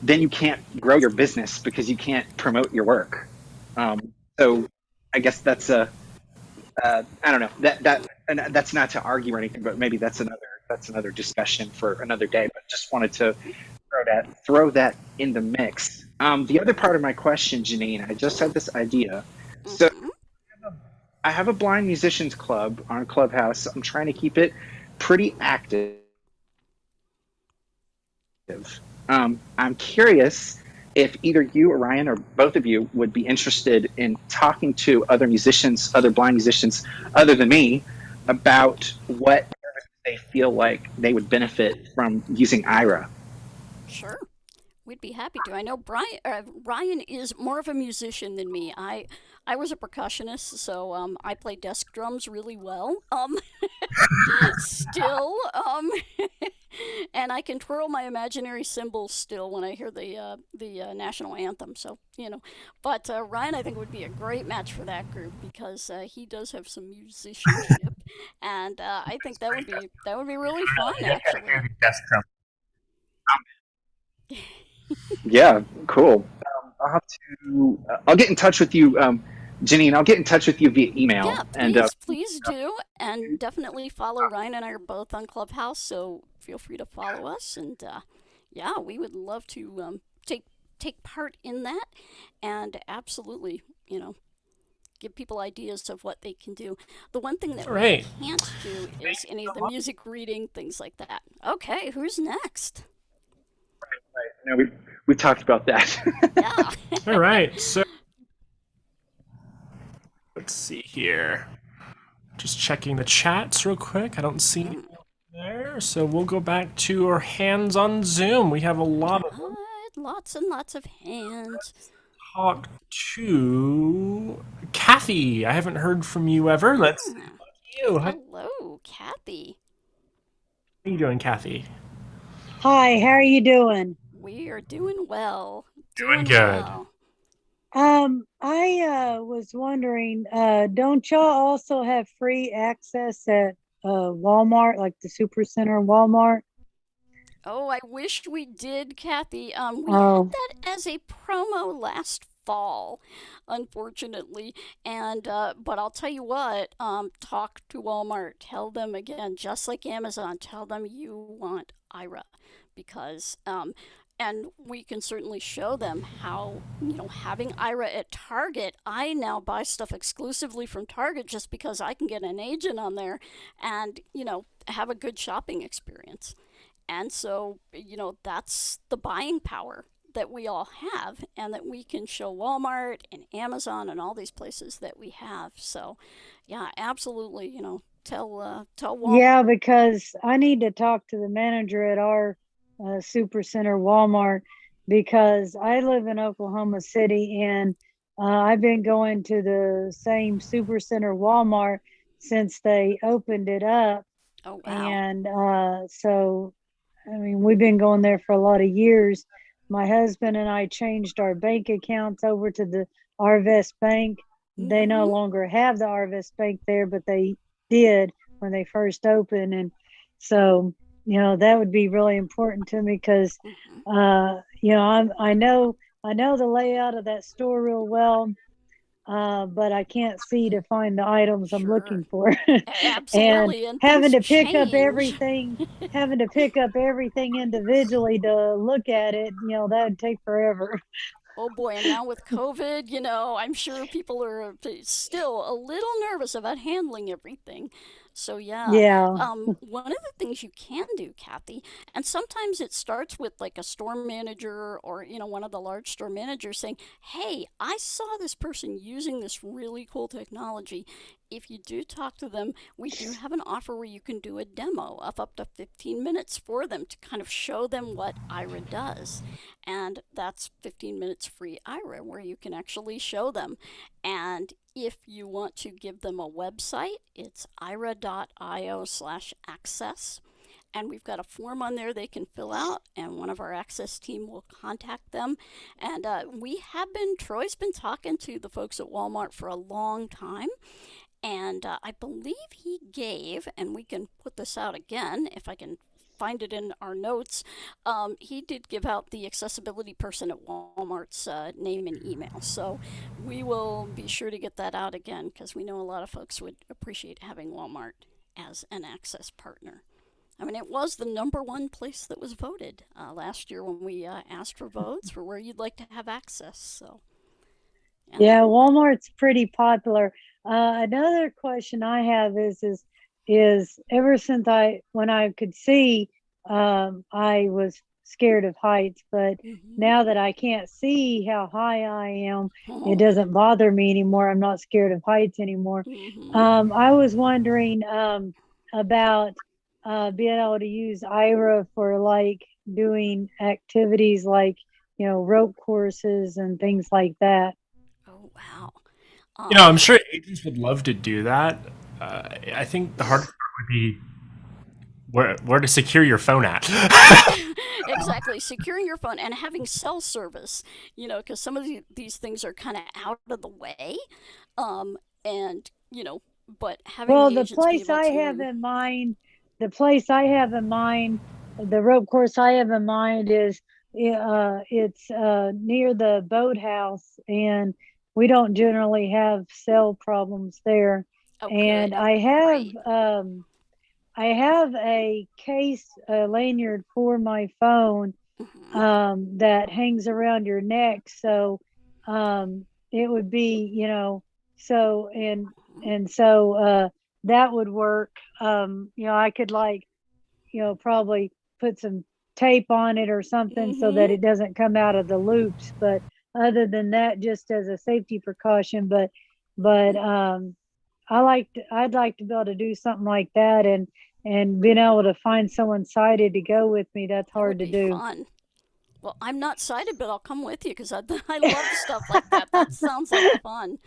then you can't grow your business because you can't promote your work. So I guess that's I don't know, and that's not to argue or anything, but maybe that's another discussion for another day. But just wanted to throw that in the mix. The other part of my question, Janine, I just had this idea. So Mm-hmm. I have a blind musicians club on Clubhouse. I'm trying to keep it pretty active. I'm curious if either you or Ryan or both of you would be interested in talking to other musicians, other blind musicians, other than me, about what they feel like they would benefit from using Aira. Sure. We'd be happy to. I know Ryan is more of a musician than me. I was a percussionist, so I play desk drums really well. Still, and I can twirl my imaginary cymbals still when I hear the national anthem. So but Ryan, I think, would be a great match for that group, because he does have some musicianship, and I think that would be really fun, actually. Yeah, cool. I'll get in touch with you, Janine. I'll get in touch with you via email, Yeah, and please do, and definitely follow. Ryan and I are both on Clubhouse, so feel free to follow us. And yeah, we would love to take part in that, and absolutely, give people ideas of what they can do. The one thing that All we right. can't do is any of the music reading, things like that. Okay, who's next? I know we talked about that. Yeah. All right. So let's see here. Just checking the chats real quick. I don't see anything there. So we'll go back to our hands on Zoom. We have a lot of Lots and lots of hands. talk to Kathy. I haven't heard from you ever. Let's see you. How Hello, Kathy. are you doing, Kathy? Hi, how are you doing? We are doing well. Doing good. Well. I was wondering, don't y'all also have free access at Walmart, like the Supercenter Walmart? Oh, I wish we did, Kathy. We had Oh, that as a promo last fall, unfortunately. And but I'll tell you what. Talk to Walmart. Tell them again, just like Amazon. Tell them you want Ira, because and we can certainly show them how, having Ira at Target. I now buy stuff exclusively from Target just because I can get an agent on there, and have a good shopping experience. And so, that's the buying power that we all have, and that we can show Walmart and Amazon and all these places that we have. So, yeah, absolutely, tell Walmart. yeah, because I need to talk to the manager at our Supercenter Walmart because I live in Oklahoma City and I've been going to the same Supercenter Walmart since they opened it up. Oh, wow. And so, I mean, we've been going there for a lot of years. My husband and I changed our bank accounts over to the Arvest Bank. They no longer have the Arvest Bank there, but they did when they first opened. And so, you know, that would be really important to me because, you know, I know the layout of that store real well. But I can't see to find the items I'm looking for. Absolutely. And having to pick change. up everything, individually to look at it, you know, that would take forever. Oh boy, and now with COVID, you know, I'm sure people are still a little nervous about handling everything. So yeah, Yeah. one of the things you can do, Kathy, and sometimes it starts with like a store manager or, you know, one of the large store managers saying, "Hey, I saw this person using this really cool technology." If you do talk to them, we do have an offer where you can do a demo of up to 15 minutes for them to kind of show them what Ira does. And that's 15 minutes free Ira where you can actually show them. And if you want to give them a website, it's ira.io/access. And we've got a form on there they can fill out, and one of our access team will contact them. And Troy's been talking to the folks at Walmart for a long time. And I believe he gave, and we can put this out again if I can find it in our notes. He did give out the accessibility person at Walmart's name and email. So we will be sure to get that out again because we know a lot of folks would appreciate having Walmart as an access partner. I mean, it was the #1 place that was voted last year when we asked for votes for where you'd like to have access. So. Yeah, Walmart's pretty popular. Another question I have is ever since when I could see, I was scared of heights, but now that I can't see how high I am, it doesn't bother me anymore. I'm not scared of heights anymore. I was wondering about being able to use Ira for like doing activities like, you know, rope courses and things like that. Oh, wow. You know, I'm sure agents would love to do that. I think the hard part would be where to secure your phone at. Exactly, securing your phone and having cell service, you know, because some of these things are kind of out of the way. And, you know, but having Well, the the agents be place able I to. have in mind, the rope course I have in mind is it's near the boathouse, and we don't generally have cell problems there. Oh, And good. I have a case, a lanyard for my phone that hangs around your neck. So it would be, you know, so so that would work. You know, I could like, you know, probably put some tape on it or something so that it doesn't come out of the loops. But other than that, just as a safety precaution. But I'd like to be able to do something like that, and being able to find someone sighted to go with me. That's hard to do. Fun. Well, I'm not sighted, but I'll come with you because I love stuff like that. That sounds like fun.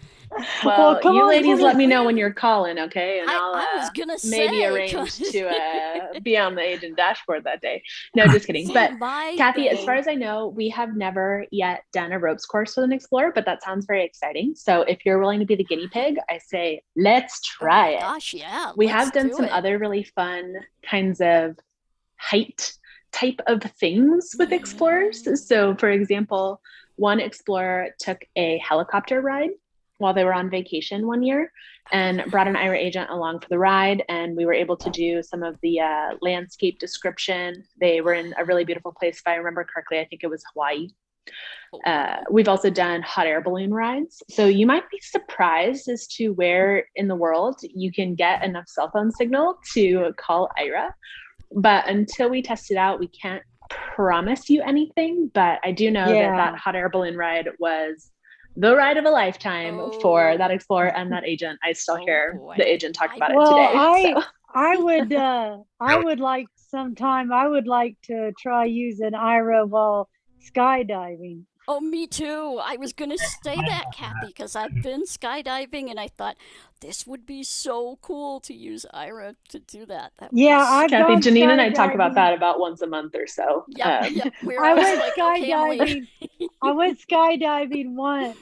Well, you ladies let me know when you're calling, okay? And I was gonna maybe say, arrange to be on the agent dashboard that day. No, just kidding. But Kathy, as far as I know, we have never yet done a ropes course with an Explorer, but that sounds very exciting. So if you're willing to be the guinea pig, I say let's try it. Gosh, yeah. We have done some other really fun kinds of height type of things with Explorers. So for example, one Explorer took a helicopter ride while they were on vacation one year and brought an Ira agent along for the ride. And we were able to do some of the landscape description. They were in a really beautiful place. If I remember correctly, I think it was Hawaii. We've also done hot air balloon rides. So you might be surprised as to where in the world you can get enough cell phone signal to call Ira. But until we test it out, we can't promise you anything. But I do know that hot air balloon ride was the ride of a lifetime for that Explorer and that agent. I still hear the agent talk about it today. I would like to try using Ira while skydiving. Oh, me too. I was going to say that, Kathy, because I've been skydiving and I thought this would be so cool to use Ira to do that. That would be Yeah, so I've Kathy, gone Janine and I talk about skydiving. that about once a month or so. Yep, yep. We're I always went like, okay, Emily. skydiving. I went skydiving once.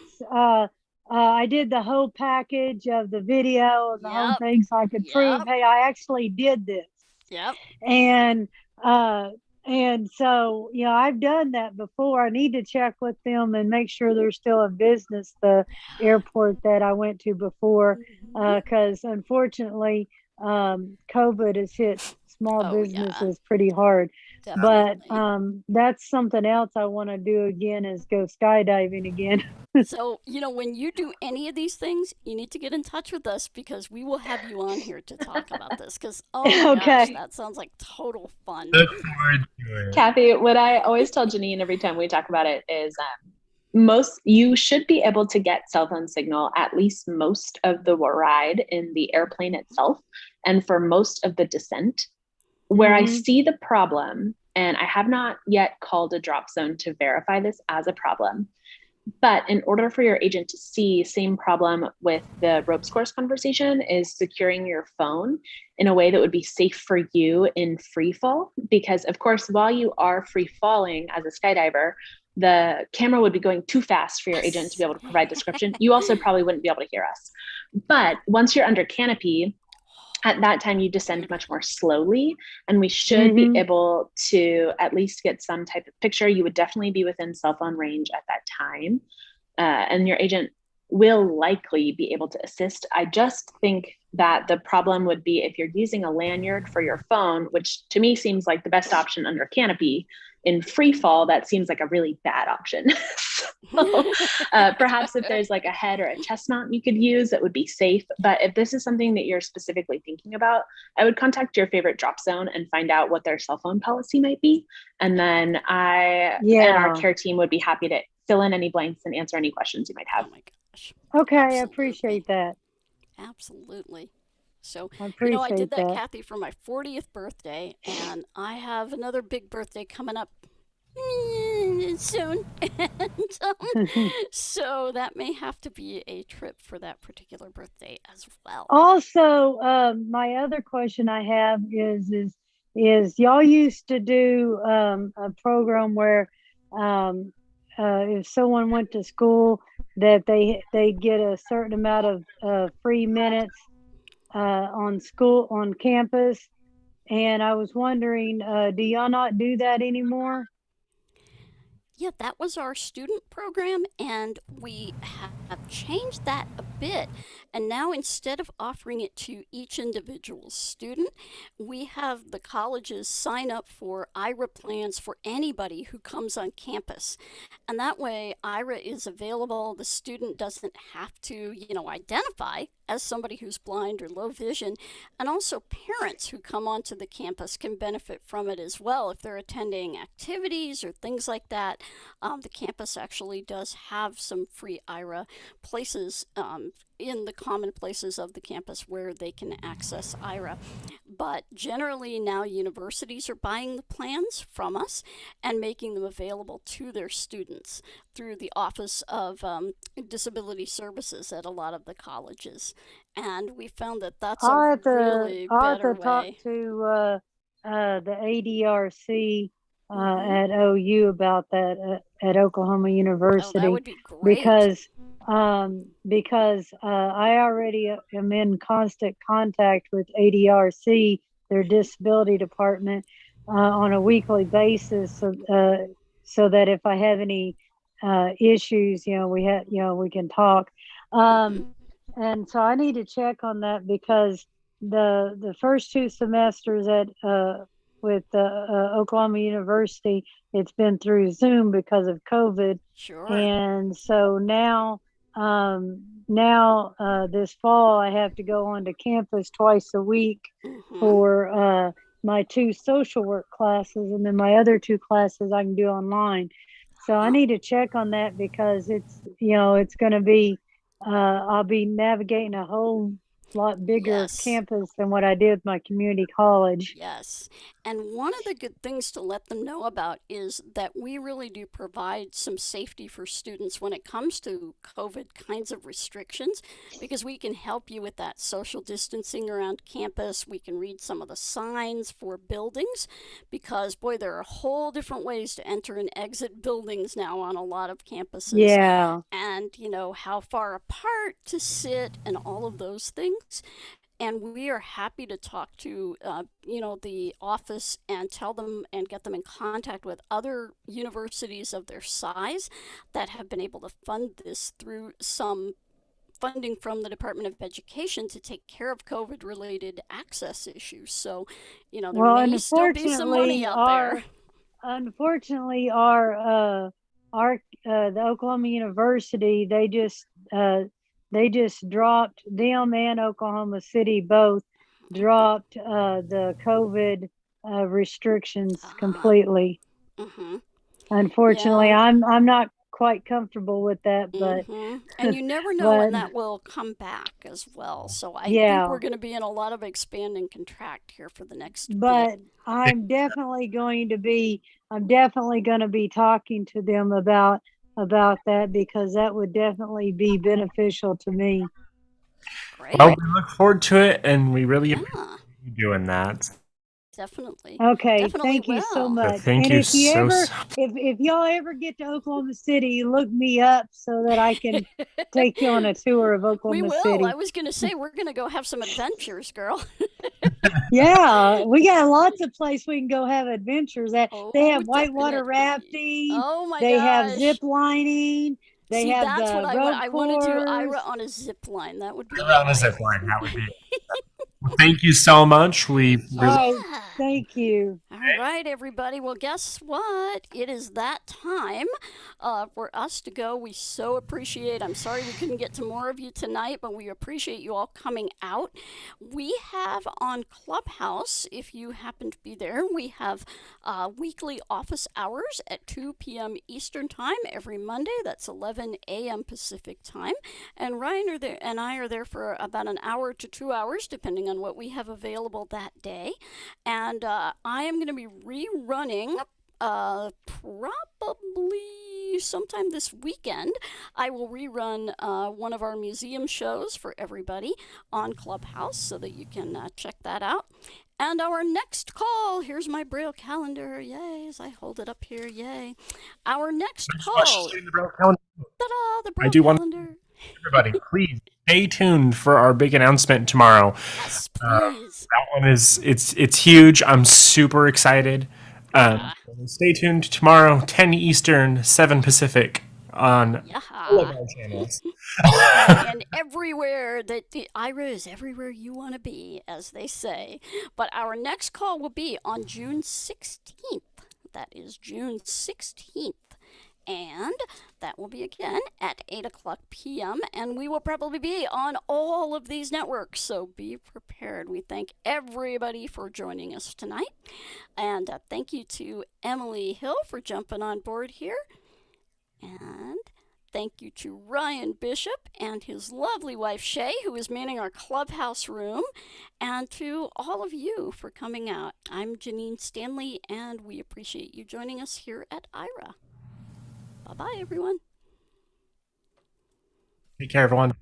I did the whole package of the video and the whole Yep, thing so I could prove, yep, hey, I actually did this. yep. And uh and so I've done that before. I need to check with them and make sure they're still in business, the airport that I went to before, Mhm. because unfortunately COVID has hit small Oh, yeah, businesses pretty hard. But definitely. that's something else I want to do again, is go skydiving again. So, when you do any of these things, you need to get in touch with us because we will have you on here to talk about this. Because, oh my gosh, Okay. that sounds like total fun. Look forward to it. Kathy, what I always tell Janine every time we talk about it is you should be able to get cell phone signal at least most of the ride in the airplane itself and for most of the descent. Where I Mm-hmm. see the problem, and I have not yet called a drop zone to verify this as a problem, but in order for your agent to see same problem with the ropes course conversation is securing your phone in a way that would be safe for you in free fall. Because of course, while you are free falling as a skydiver, the camera would be going too fast for your agent to be able to provide description. You also probably wouldn't be able to hear us. But once you're under canopy, at that time you descend much more slowly, and we should be Mm-hmm. able to at least get some type of picture. You would definitely be within cell phone range at that time, and your agent will likely be able to assist. I just think that the problem would be if you're using a lanyard for your phone, which to me seems like the best option under canopy. In free fall, that seems like a really bad option. So, perhaps if there's like a head or a chest mount you could use, that would be safe. But if this is something that you're specifically thinking about, I would contact your favorite drop zone and find out what their cell phone policy might be. And then I and our Yeah. care team would be happy to fill in any blanks and answer any questions you might have. Oh my gosh. Okay, I Absolutely. appreciate that. Absolutely. So, I I did appreciate that, that. Kathy, for my 40th birthday, and I have another big birthday coming up soon. And, so that may have to be a trip for that particular birthday as well. Also, my other question I have is y'all used to do a program where if someone went to school that they get a certain amount of free minutes on campus, and I was wondering, do y'all not do that anymore? Yeah, that was our student program, and we have changed that a bit. And now, instead of offering it to each individual student, we have the colleges sign up for IRA plans for anybody who comes on campus. And that way, IRA is available. The student doesn't have to, identify as somebody who's blind or low vision. And also, parents who come onto the campus can benefit from it as well if they're attending activities or things like that. The campus actually does have some free IRA places in the common places of the campus where they can access IRA. But generally, now universities are buying the plans from us and making them available to their students through the Office of Disability Services at a lot of the colleges. And we found that that's a really I'll have better to talk way. to the ADRC Mm-hmm. at OU about that at Oklahoma Oh, that University, would be great. because I already am in constant contact with ADRC, their disability department, on a weekly basis, so that if I have any issues, we can talk. And so I need to check on that, because the first two semesters with Oklahoma University, it's been through Zoom because of COVID. Sure. And so now this fall I have to go onto campus twice a week Mm-hmm. for my two social work classes, and then my other two classes I can do online. So I need to check on that, because it's going to be I'll be navigating a whole lot bigger Yes. campus than what I did with my community college. Yes. And one of the good things to let them know about is that we really do provide some safety for students when it comes to COVID kinds of restrictions, because we can help you with that social distancing around campus. We can read some of the signs for buildings, because, boy, there are whole different ways to enter and exit buildings now on a lot of campuses. Yeah. And, how far apart to sit and all of those things. And we are happy to talk to the office and tell them and get them in contact with other universities of their size that have been able to fund this through some funding from the Department of Education to take care of COVID related access issues. So, there Well, may still be some money out there. Unfortunately, our the Oklahoma University, they just dropped, them and Oklahoma City both dropped the COVID restrictions completely. Mm-hmm. Unfortunately, Yeah. I'm not quite comfortable with that, but And you never know when that will come back as well. So I think we're going to be in a lot of expand and contract here for the next but bit. I'm definitely going to be talking to them about that, because that would definitely be beneficial to me. Great. Well, we look forward to it, and we really appreciate you doing that. Definitely. Okay, Definitely thank you so much. Thank And you if you so ever, if y'all ever get to Oklahoma City, look me up so that I can take you on a tour of We Oklahoma will. City. I was going to say, we're going to go have some adventures, girl. Yeah, we got lots of places we can go have adventures at. They have whitewater definitely. rafting. Oh my They have gosh. zip lining. They See, have that's what the I rope want. I want to do course. Ira on a zip line. That would be on a zip line. That would be. Well, thank you so much. We really. Thank you. All right, everybody. Well, guess what? It is that time for us to go. We so appreciate. I'm sorry we couldn't get to more of you tonight, but we appreciate you all coming out. We have on Clubhouse, if you happen to be there, we have weekly office hours at 2 p.m. Eastern Time every Monday. That's 11 a.m. Pacific Time. And Ryan and I are there for about an hour to 2 hours, depending on what we have available that day. And I am going to be rerunning probably sometime this weekend. I will rerun one of our museum shows for everybody on Clubhouse so that you can check that out. And our next call, here's my Braille calendar, yay, as I hold it up here, yay. Our next call, ta-da, the Braille calendar. Everybody, please stay tuned for our big announcement tomorrow. Yes, please. That one it's huge. I'm super excited. Stay tuned tomorrow, 10 Eastern, 7 Pacific on all of our channels. And everywhere that the Ira is everywhere you want to be, as they say. But our next call will be on June 16th. That is June 16th. And that will be again at 8 o'clock p.m. And we will probably be on all of these networks, so be prepared. We thank everybody for joining us tonight. And thank you to Emily Hill for jumping on board here. And thank you to Ryan Bishop and his lovely wife Shay, who is manning our clubhouse room, and to all of you for coming out. I'm Janine Stanley, and we appreciate you joining us here at Ira. Bye-bye, everyone. Take care, everyone.